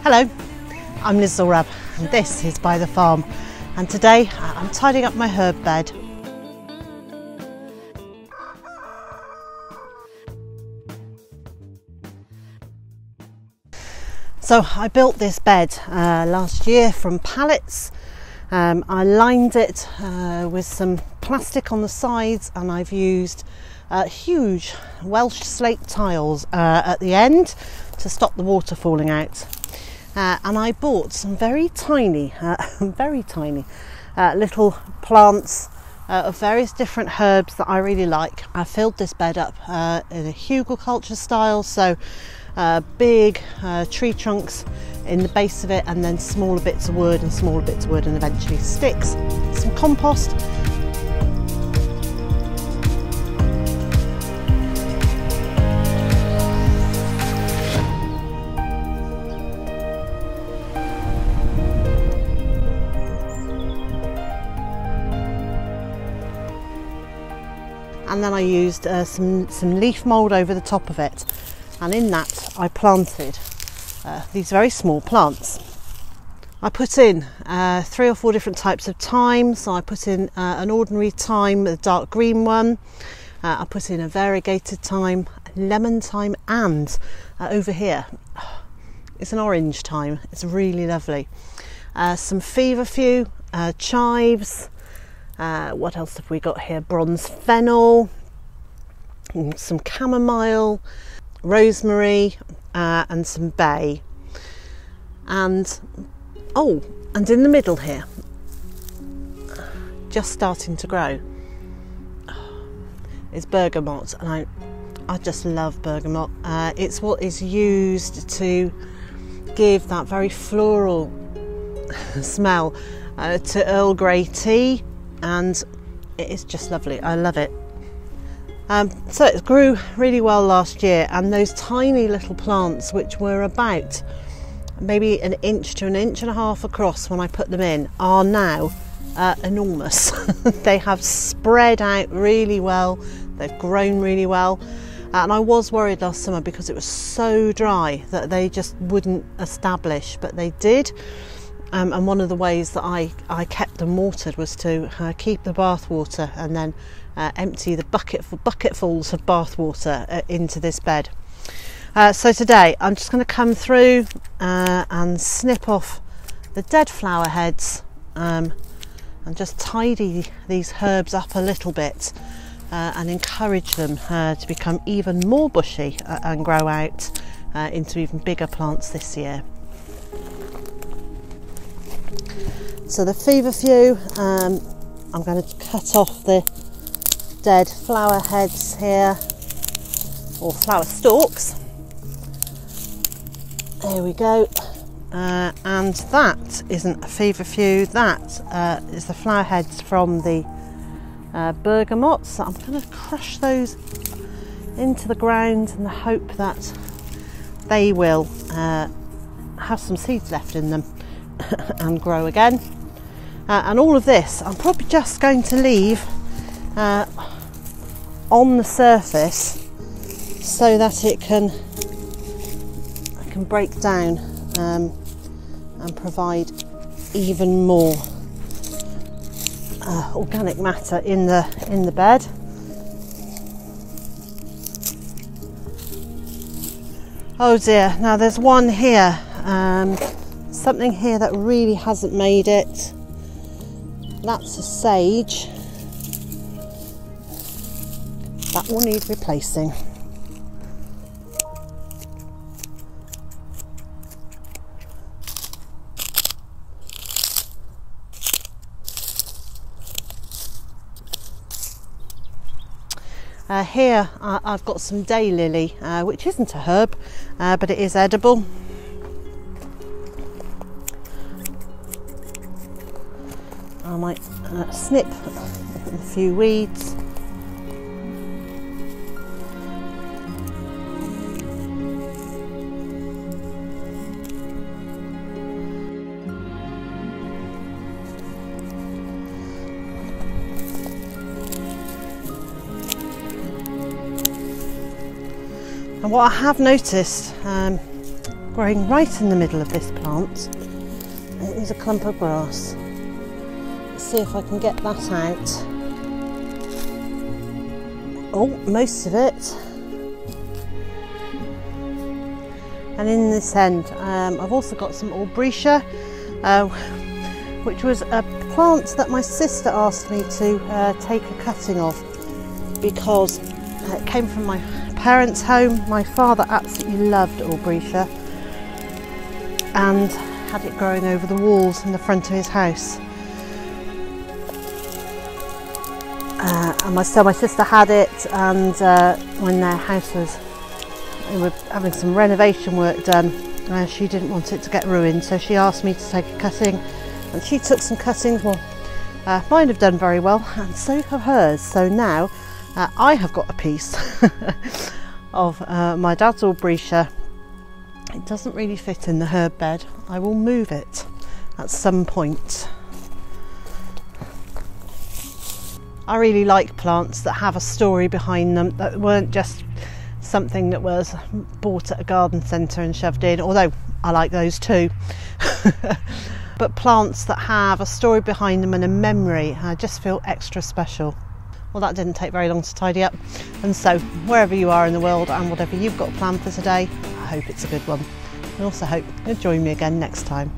Hello, I'm Zorab and this is Byther Farm, and today I'm tidying up my herb bed. So I built this bed last year from pallets. I lined it with some plastic on the sides, and I've used huge Welsh slate tiles at the end to stop the water falling out. And I bought some very tiny little plants of various different herbs that I really like. I filled this bed up in a hugelkultur style, so big tree trunks in the base of it, and then smaller bits of wood and eventually sticks, some compost. And then I used some leaf mould over the top of it, and in that I planted these very small plants. I put in 3 or 4 different types of thyme. So I put in an ordinary thyme, a dark green one. I put in a variegated thyme, lemon thyme, and over here it's an orange thyme. It's really lovely. Some feverfew, chives. What else have we got here? Bronze fennel, some chamomile, rosemary, and some bay. And in the middle here, just starting to grow, is bergamot, and I just love bergamot. It's what is used to give that very floral smell to Earl Grey tea, and it is just lovely. I love it. So it grew really well last year, and those tiny little plants, which were about maybe an inch to an inch and a half across when I put them in, are now enormous. They have spread out really well, they've grown really well, and I was worried last summer because it was so dry that they just wouldn't establish, but they did. And one of the ways that I kept them watered was to keep the bath water and then empty the bucketfuls of bath water into this bed. So today I'm just going to come through and snip off the dead flower heads and just tidy these herbs up a little bit and encourage them to become even more bushy and grow out into even bigger plants this year. So the feverfew, I'm going to cut off the dead flower heads here, or flower stalks. There we go. And that isn't a feverfew, that is the flower heads from the bergamot. So I'm going to crush those into the ground in the hope that they will have some seeds left in them and grow again. And all of this I'm probably just going to leave on the surface so that it can break down and provide even more organic matter in the bed. Oh dear, now there's one here, something here that really hasn't made it. That's a sage. That will need replacing. Here I've got some daylily, which isn't a herb, but it is edible. I might snip a few weeds. And what I have noticed growing right in the middle of this plant. And it is a clump of grass. Let's see if I can get that out. Oh, most of it. And in this end, I've also got some Albrecia, which was a plant that my sister asked me to take a cutting of because it came from my parents' home. My father absolutely loved Albrecia and had it growing over the walls in the front of his house. And my sister had it, and when their house was, they were having some renovation work done, she didn't want it to get ruined, so she asked me to take a cutting, and she took some cuttings. Well, mine have done very well, and so have hers. So now I have got a piece of my dad's Albrecia. It doesn't really fit in the herb bed. I will move it at some point. I really like plants that have a story behind them, that weren't just something that was bought at a garden centre and shoved in, although I like those too. But plants that have a story behind them and a memory, I just feel extra special. Well, that didn't take very long to tidy up, and so wherever you are in the world and whatever you've got planned for today, I hope it's a good one. I also hope you'll join me again next time.